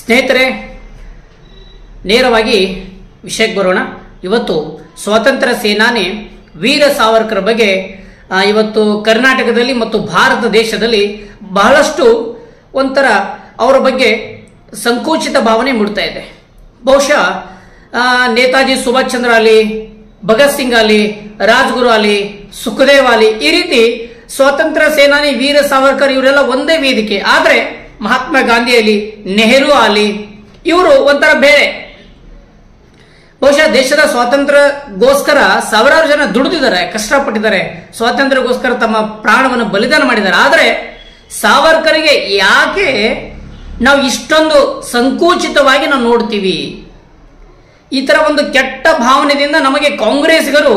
ಸ್ನೇಹಿತರೆ, ನೇರವಾಗಿ ವಿಷಯಕ್ಕೆ ಬರೋಣ. ಇವತ್ತು ಸ್ವಾತಂತ್ರ್ಯ ಸೇನಾನಿ ವೀರ ಸಾವರ್ಕರ್ ಬಗ್ಗೆ ಇವತ್ತು ಕರ್ನಾಟಕದಲ್ಲಿ ಮತ್ತು ಭಾರತ ದೇಶದಲ್ಲಿ ಬಹಳಷ್ಟು ಒಂಥರ ಅವರ ಬಗ್ಗೆ ಸಂಕುಚಿತ ಭಾವನೆ ಮೂಡ್ತಾ ಇದೆ. ಬಹುಶಃ ನೇತಾಜಿ ಸುಭಾಷ್ ಚಂದ್ರ ಅಲಿ, ಭಗತ್ ಸಿಂಗ್ ಅಲಿ, ರಾಜ್ಗುರು ಅಲಿ, ಸುಖದೇವ್ ಅಲಿ, ಈ ರೀತಿ ಸ್ವಾತಂತ್ರ್ಯ ಸೇನಾನಿ ವೀರ ಸಾವರ್ಕರ್ ಇವರೆಲ್ಲ ಒಂದೇ ವೇದಿಕೆ. ಆದರೆ ಮಹಾತ್ಮ ಗಾಂಧಿ ಅಲಿ, ನೆಹರು ಅಲಿ ಇವರು ಒಂಥರ ಬೇರೆ. ಬಹುಶಃ ದೇಶದ ಸ್ವಾತಂತ್ರ್ಯಕ್ಕೋಸ್ಕರ ಸಾವಿರಾರು ಜನ ದುಡಿದಿದ್ದಾರೆ, ಕಷ್ಟಪಟ್ಟಿದ್ದಾರೆ, ಸ್ವಾತಂತ್ರ್ಯಕ್ಕೋಸ್ಕರ ತಮ್ಮ ಪ್ರಾಣವನ್ನು ಬಲಿದಾನ ಮಾಡಿದ್ದಾರೆ. ಆದರೆ ಸಾವರ್ಕರ್ಗೆ ಯಾಕೆ ನಾವು ಇಷ್ಟೊಂದು ಸಂಕುಚಿತವಾಗಿ ನಾವು ನೋಡ್ತೀವಿ? ಈ ತರ ಒಂದು ಕೆಟ್ಟ ಭಾವನೆಯಿಂದ ನಮಗೆ ಕಾಂಗ್ರೆಸ್ನಿಗರು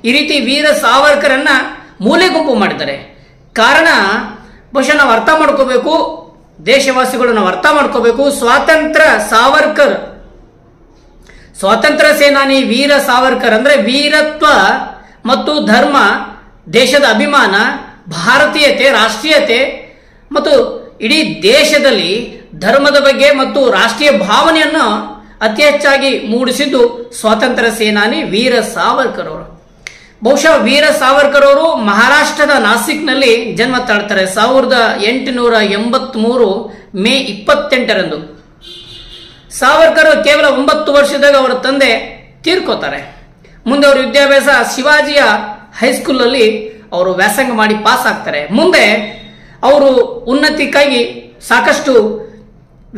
ಈ ರೀತಿ ವೀರ ಸಾವರ್ಕರನ್ನ ಮೂಲೆ ಗುಂಪು ಮಾಡಿದ್ದಾರೆ. ಕಾರಣ ಬಹುಶಃ ನಾವು ಅರ್ಥ ಮಾಡ್ಕೋಬೇಕು, ದೇಶವಾಸಿಗಳು ನಾವು ಅರ್ಥ ಮಾಡ್ಕೋಬೇಕು. ಸ್ವಾತಂತ್ರ್ಯ ಸೇನಾನಿ ವೀರ ಸಾವರ್ಕರ್ ಅಂದ್ರೆ ವೀರತ್ವ ಮತ್ತು ಧರ್ಮ, ದೇಶದ ಅಭಿಮಾನ, ಭಾರತೀಯತೆ, ರಾಷ್ಟ್ರೀಯತೆ ಮತ್ತು ಇಡೀ ದೇಶದಲ್ಲಿ ಧರ್ಮದ ಬಗ್ಗೆ ಮತ್ತು ರಾಷ್ಟ್ರೀಯ ಭಾವನೆಯನ್ನು ಅತಿ ಹೆಚ್ಚಾಗಿ ಮೂಡಿಸಿದ್ದು ಸ್ವಾತಂತ್ರ್ಯ ಸೇನಾನಿ ವೀರ ಸಾವರ್ಕರ್ ಅವರು. ಬಹುಶಃ ವೀರ ಸಾವರ್ಕರ್ ಅವರು ಮಹಾರಾಷ್ಟ್ರದ ನಾಸಿಕ್ನಲ್ಲಿ ಜನ್ಮ ತಾಳ್ತಾರೆ 1883 ಮೇ 28ರಂದು. ಸಾವರ್ಕರ್ ಕೇವಲ 9 ವರ್ಷದಾಗ ಅವರ ತಂದೆ ತೀರ್ಕೋತಾರೆ. ಮುಂದೆ ಅವರು ವಿದ್ಯಾಭ್ಯಾಸ ಶಿವಾಜಿಯ ಹೈಸ್ಕೂಲ್ ಅಲ್ಲಿ ಅವರು ವ್ಯಾಸಂಗ ಮಾಡಿ ಪಾಸ್ ಆಗ್ತಾರೆ. ಮುಂದೆ ಅವರು ಉನ್ನತಿಗಾಗಿ ಸಾಕಷ್ಟು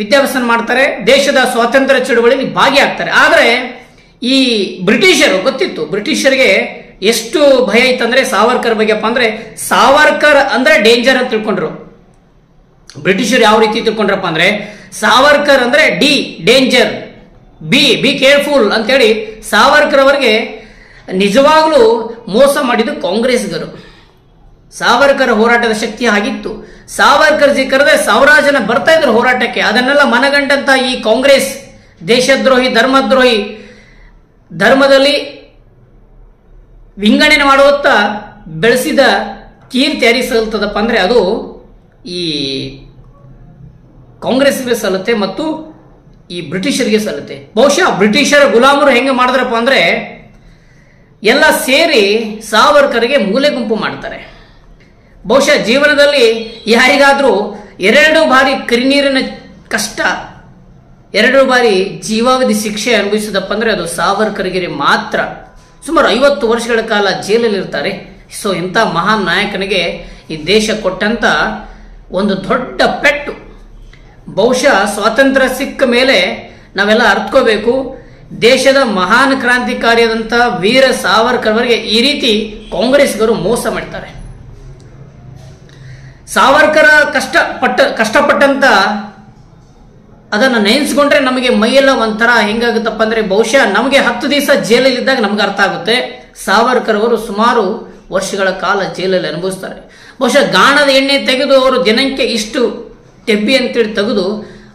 ವಿದ್ಯಾಭ್ಯಾಸ ಮಾಡ್ತಾರೆ, ದೇಶದ ಸ್ವಾತಂತ್ರ್ಯ ಚಳುವಳಿಯಲ್ಲಿ ಭಾಗಿಯಾಗ್ತಾರೆ. ಆದರೆ ಈ ಬ್ರಿಟಿಷರು ಗೊತ್ತಿತ್ತು, ಬ್ರಿಟಿಷರಿಗೆ ಎಷ್ಟು ಭಯ ಇತ್ತಂದ್ರೆ ಸಾವರ್ಕರ್ ಬಗ್ಗೆಪ್ಪ ಅಂದ್ರೆ ಸಾವರ್ಕರ್ ಅಂದ್ರೆ ಡೇಂಜರ್ ಅಂತ ತಿಳ್ಕೊಂಡ್ರು. ಬ್ರಿಟಿಷರು ಯಾವ ರೀತಿ ತಿಳ್ಕೊಂಡ್ರಪ್ಪ ಅಂದ್ರೆ ಸಾವರ್ಕರ್ ಅಂದ್ರೆ ಡೇಂಜರ್, ಬಿ ಕೇರ್ಫುಲ್ ಅಂತೇಳಿ ಸಾವರ್ಕರ್ ಅವರಿಗೆ ನಿಜವಾಗ್ಲೂ ಮೋಸ ಮಾಡಿದ್ದು ಕಾಂಗ್ರೆಸ್ಗರು. ಸಾವರ್ಕರ್ ಹೋರಾಟದ ಶಕ್ತಿ ಆಗಿತ್ತು. ಸಾವರ್ಕರ್ ಜಿ ಕರೆದ್ರೆ ಸಾವಿರಾರು ಜನ ಬರ್ತಾ ಇದ್ರು ಹೋರಾಟಕ್ಕೆ. ಅದನ್ನೆಲ್ಲ ಮನಗಂಡಂತ ಈ ಕಾಂಗ್ರೆಸ್ ದೇಶದ್ರೋಹಿ, ಧರ್ಮದ್ರೋಹಿ, ಧರ್ಮದಲ್ಲಿ ವಿಂಗಡಣೆ ಮಾಡುವತ್ತ ಬೆಳೆಸಿದ ಕೀರ್ತಿ ಯಾರಿಗೆ ಸಲ್ಲುತ್ತದಪ್ಪ ಅಂದ್ರೆ ಅದು ಈ ಕಾಂಗ್ರೆಸ್ಗೆ ಸಲ್ಲುತ್ತೆ ಮತ್ತು ಈ ಬ್ರಿಟಿಷರಿಗೆ ಸಲ್ಲುತ್ತೆ. ಬಹುಶಃ ಬ್ರಿಟಿಷರ ಗುಲಾಮರು ಹೆಂಗೆ ಮಾಡಿದ್ರಪ್ಪ ಅಂದ್ರೆ ಎಲ್ಲ ಸೇರಿ ಸಾವರ್ಕರ್ಗೆ ಮೂಲೆ ಗುಂಪು ಮಾಡ್ತಾರೆ. ಬಹುಶಃ ಜೀವನದಲ್ಲಿ ಯಾರಿಗಾದ್ರೂ 2 ಬಾರಿ ಕರಿನೀರಿನ ಕಷ್ಟ, 2 ಬಾರಿ ಜೀವಾವಧಿ ಶಿಕ್ಷೆ ಅನುಭವಿಸಿದಪ್ಪ ಅಂದ್ರೆ ಅದು ಸಾವರ್ಕರ್ಗೆ ಮಾತ್ರ. ಸುಮಾರು 50 ವರ್ಷಗಳ ಕಾಲ ಜೈಲಲ್ಲಿ ಇರ್ತಾರೆ. ಸೊ ಇಂಥ ಮಹಾನ್ ನಾಯಕನಿಗೆ ಈ ದೇಶ ಕೊಟ್ಟಂತ ಒಂದು ದೊಡ್ಡ ಪೆಟ್ಟು. ಬಹುಶಃ ಸ್ವಾತಂತ್ರ್ಯ ಸಿಕ್ಕ ಮೇಲೆ ನಾವೆಲ್ಲ ಅರ್ಥಕೋಬೇಕು, ದೇಶದ ಮಹಾನ್ ಕ್ರಾಂತಿಕಾರಿಯಾದಂಥ ವೀರ ಸಾವರ್ಕರ್ ಅವರಿಗೆ ಈ ರೀತಿ ಕಾಂಗ್ರೆಸ್ಗರು ಮೋಸ ಮಾಡ್ತಾರೆ. ಸಾವರ್ಕರ ಕಷ್ಟಪಟ್ಟಂತ ಅದನ್ನು ನೆನೆಸ್ಕೊಂಡ್ರೆ ನಮಗೆ ಮೈಯೆಲ್ಲ ಒಂಥರ ಹೆಂಗಾಗುತ್ತಪ್ಪ ಅಂದ್ರೆ ಬಹುಶಃ ನಮಗೆ 10 ದಿವಸ ಜೈಲಲ್ಲಿದ್ದಾಗ ನಮ್ಗೆ ಅರ್ಥ ಆಗುತ್ತೆ. ಸಾವರ್ಕರ್ ಅವರು ಸುಮಾರು ವರ್ಷಗಳ ಕಾಲ ಜೈಲಲ್ಲಿ ಅನುಭವಿಸ್ತಾರೆ. ಬಹುಶಃ ಗಾಣದ ಎಣ್ಣೆ ತೆಗೆದು ಅವರು ದಿನಕ್ಕೆ ಇಷ್ಟು ಟೆಬ್ಬಿ ಅಂತೇಳಿ ತೆಗೆದು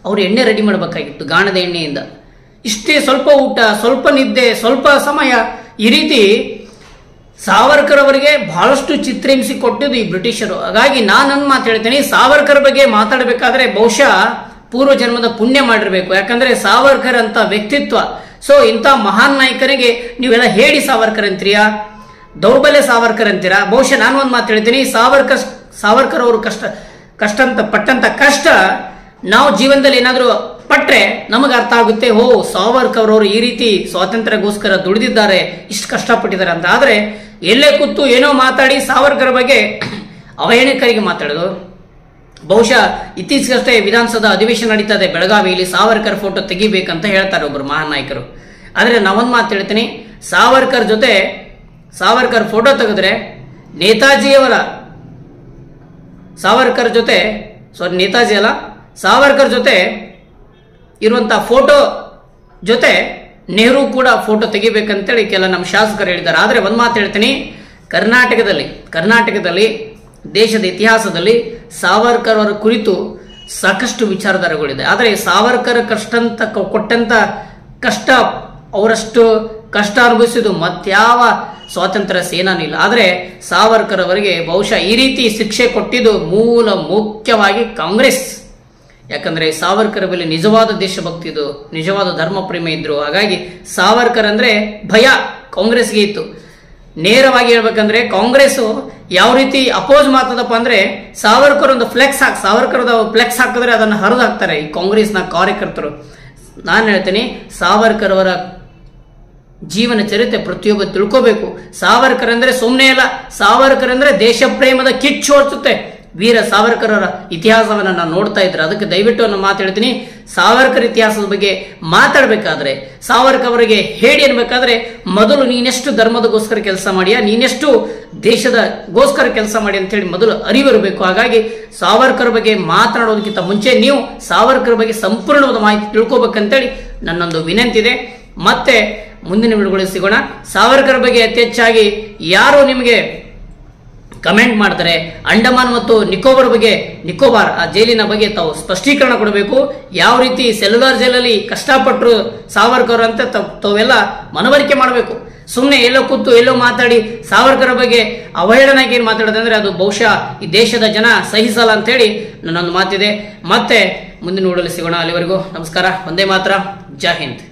ಅವರು ಎಣ್ಣೆ ರೆಡಿ ಮಾಡಬೇಕಾಗಿತ್ತು. ಗಾಣದ ಎಣ್ಣೆಯಿಂದ ಇಷ್ಟೇ ಸ್ವಲ್ಪ ಊಟ, ಸ್ವಲ್ಪ ನಿದ್ದೆ, ಸ್ವಲ್ಪ ಸಮಯ, ಈ ರೀತಿ ಸಾವರ್ಕರ್ ಅವರಿಗೆ ಬಹಳಷ್ಟು ಚಿತ್ರಹಿಂಸೆ ಕೊಟ್ಟಿದ್ದು ಈ ಬ್ರಿಟಿಷರು. ಹಾಗಾಗಿ ನಾನೊಂದು ಮಾತು ಹೇಳ್ತೀನಿ, ಸಾವರ್ಕರ್ ಬಗ್ಗೆ ಮಾತಾಡಬೇಕಾದ್ರೆ ಬಹುಶಃ ಪೂರ್ವ ಜನ್ಮದ ಪುಣ್ಯ ಮಾಡಿರ್ಬೇಕು. ಯಾಕಂದ್ರೆ ಸಾವರ್ಕರ್ ಅಂತ ವ್ಯಕ್ತಿತ್ವ. ಸೊ ಇಂಥ ಮಹಾನ್ ನಾಯಕರಿಗೆ ನೀವೆಲ್ಲ ಹೇಳಿ ಸಾವರ್ಕರ್ ಅಂತೀರಾ, ದೌರ್ಬಲ್ಯ ಸಾವರ್ಕರ್ ಅಂತೀರಾ. ಬಹುಶಃ ನಾನು ಒಂದು ಮಾತು ಹೇಳ್ತೀನಿ, ಸಾವರ್ಕರ್ ಅವರು ಪಟ್ಟಂತ ಕಷ್ಟ ನಾವು ಜೀವನದಲ್ಲಿ ಏನಾದರೂ ಪಟ್ರೆ ನಮಗೆ ಅರ್ಥ ಆಗುತ್ತೆ. ಸಾವರ್ಕರ್ ಅವರು ಈ ರೀತಿ ಸ್ವಾತಂತ್ರ್ಯಕ್ಕೋಸ್ಕರ ದುಡಿದಿದ್ದಾರೆ, ಇಷ್ಟು ಕಷ್ಟಪಟ್ಟಿದ್ದಾರೆ ಅಂತ. ಆದ್ರೆ ಎಲ್ಲೇ ಕೂತು ಏನೋ ಮಾತಾಡಿ ಸಾವರ್ಕರ್ ಬಗ್ಗೆ ಅವಹೇಳನಕಾರಿಗೆ ಮಾತಾಡೋದು. ಬಹುಶಃ ಇತ್ತೀಚೆಗಷ್ಟೇ ವಿಧಾನಸೌಧ ಅಧಿವೇಶನ ನಡೀತಾ ಇದೆ ಬೆಳಗಾವಿಯಲ್ಲಿ, ಸಾವರ್ಕರ್ ಫೋಟೋ ತೆಗಿಬೇಕಂತ ಹೇಳ್ತಾರೆ ಒಬ್ರು ಮಹಾನ್ ನಾಯಕರು. ಆದ್ರೆ ನಾವೊಂದು ಮಾತು ಹೇಳ್ತೀನಿ, ಸಾವರ್ಕರ್ ಫೋಟೋ ತೆಗೆದ್ರೆ ಸಾವರ್ಕರ್ ಜೊತೆ ಇರುವಂತಹ ಫೋಟೋ ಜೊತೆ ನೆಹರು ಕೂಡ ಫೋಟೋ ತೆಗಿಬೇಕಂತೇಳಿ ಕೆಲ ನಮ್ಮ ಶಾಸಕರು ಹೇಳಿದ್ದಾರೆ. ಆದ್ರೆ ಒಂದ್ ಮಾತು ಹೇಳ್ತೀನಿ, ಕರ್ನಾಟಕದಲ್ಲಿ ದೇಶದ ಇತಿಹಾಸದಲ್ಲಿ ಸಾವರ್ಕರ್ ಅವರ ಕುರಿತು ಸಾಕಷ್ಟು ವಿಚಾರಧಾರೆಗಳಿದೆ. ಆದರೆ ಸಾವರ್ಕರ್ ಕೊಟ್ಟಂತ ಕಷ್ಟ, ಅವರಷ್ಟು ಕಷ್ಟ ಅನುಭವಿಸಿದ್ದು ಮತ್ಯಾವ ಸ್ವಾತಂತ್ರ್ಯ ಸೇನಾನಿ ಇಲ್ಲ. ಆದರೆ ಸಾವರ್ಕರ್ ಅವರಿಗೆ ಬಹುಶಃ ಈ ರೀತಿ ಶಿಕ್ಷೆ ಕೊಟ್ಟಿದ್ದು ಮುಖ್ಯವಾಗಿ ಕಾಂಗ್ರೆಸ್. ಯಾಕಂದ್ರೆ ಸಾವರ್ಕರ್ ಬಳಿ ನಿಜವಾದ ದೇಶಭಕ್ತಿ ಇದು, ನಿಜವಾದ ಧರ್ಮ ಪ್ರೇಮ ಇದ್ರು. ಹಾಗಾಗಿ ಸಾವರ್ಕರ್ ಅಂದ್ರೆ ಭಯ ಕಾಂಗ್ರೆಸ್ಗೆ ಇತ್ತು. ನೇರವಾಗಿ ಹೇಳ್ಬೇಕಂದ್ರೆ ಕಾಂಗ್ರೆಸ್ ಯಾವ ರೀತಿ ಅಪೋಸ್ ಮಾಡ್ತದಪ್ಪ ಅಂದ್ರೆ ಸಾವರ್ಕರ್ ಒಂದು ಸಾವರ್ಕರ್ ಫ್ಲೆಕ್ಸ್ ಹಾಕಿದ್ರೆ ಅದನ್ನು ಹರಿದು ಹಾಕ್ತಾರೆ ಈ ಕಾಂಗ್ರೆಸ್ನ ಕಾರ್ಯಕರ್ತರು. ನಾನು ಹೇಳ್ತೀನಿ, ಸಾವರ್ಕರ್ ಅವರ ಜೀವನ ಚರಿತ್ರೆ ಪ್ರತಿಯೊಬ್ಬರು ತಿಳ್ಕೋಬೇಕು. ಸಾವರ್ಕರ್ ಅಂದ್ರೆ ಸುಮ್ಮನೆ ಅಲ್ಲ, ಸಾವರ್ಕರ್ ಅಂದ್ರೆ ದೇಶ ಪ್ರೇಮದ ಕಿಚ್ಚು ಹೊಡ್ಸುತ್ತೆ. ವೀರ ಸಾವರ್ಕರ್ ಅವರ ಇತಿಹಾಸವನ್ನು ನಾನು ನೋಡ್ತಾ ಇದ್ರೆ ಅದಕ್ಕೆ ದಯವಿಟ್ಟು ನಾನು ಮಾತಾಡ್ತೀನಿ. ಸಾವರ್ಕರ್ ಇತಿಹಾಸದ ಬಗ್ಗೆ ಮಾತಾಡಬೇಕಾದ್ರೆ, ಸಾವರ್ಕರ್ ಅವರಿಗೆ ಹೇಳಿ ಅನ್ಬೇಕಾದ್ರೆ ಮೊದಲು ನೀನೆಷ್ಟು ಧರ್ಮದಗೋಸ್ಕರ ಕೆಲಸ ಮಾಡಿಯಾ, ನೀನೆಷ್ಟು ದೇಶದಗೋಸ್ಕರ ಕೆಲಸ ಮಾಡಿ ಅಂತ ಹೇಳಿ ಮೊದಲು ಅರಿವಿರಬೇಕು. ಹಾಗಾಗಿ ಸಾವರ್ಕರ್ ಬಗ್ಗೆ ಮಾತನಾಡೋದಕ್ಕಿಂತ ಮುಂಚೆ ನೀವು ಸಾವರ್ಕರ್ ಬಗ್ಗೆ ಸಂಪೂರ್ಣವಾದ ಮಾಹಿತಿ ತಿಳ್ಕೊಬೇಕಂತೇಳಿ ನನ್ನೊಂದು ವಿನಂತಿ ಇದೆ. ಮತ್ತೆ ಮುಂದಿನ ವಿಡಿಯೋಗಳಲ್ಲಿ ಸಿಗೋಣ. ಸಾವರ್ಕರ್ ಬಗ್ಗೆ ಅತಿ ಹೆಚ್ಚಾಗಿ ಯಾರು ನಿಮಗೆ ಕಮೆಂಟ್ ಮಾಡ್ತಾರೆ, ಅಂಡಮಾನ್ ಮತ್ತು ನಿಕೋಬಾರ್ ಆ ಜೈಲಿನ ಬಗ್ಗೆ ತಾವು ಸ್ಪಷ್ಟೀಕರಣ ಕೊಡಬೇಕು. ಯಾವ ರೀತಿ ಸೆಲ್ಯುಲಾರ್ ಜೈಲಲ್ಲಿ ಕಷ್ಟಪಟ್ಟರು ಸಾವರ್ಕರ್ ಅಂತ ತಾವೆಲ್ಲ ಮನವರಿಕೆ ಮಾಡಬೇಕು. ಸುಮ್ಮನೆ ಎಲ್ಲೋ ಕೂತು ಎಲ್ಲೋ ಮಾತಾಡಿ ಸಾವರ್ಕರ್ ಬಗ್ಗೆ ಅವಹೇಳನಾಗಿ ಏನು ಮಾತಾಡೋದಂದ್ರೆ ಅದು ಬಹುಶಃ ಈ ದೇಶದ ಜನ ಸಹಿಸಲ್ಲ ಅಂತ ಹೇಳಿ ನನ್ನೊಂದು ಮಾತಿದೆ. ಮತ್ತೆ ಮುಂದಿನ ವಿಡಿಯೋದಲ್ಲಿ ಸಿಗೋಣ. ಅಲ್ಲಿವರೆಗೂ ನಮಸ್ಕಾರ. ವಂದೇ ಮಾತರಂ. ಜೈ ಹಿಂದ್.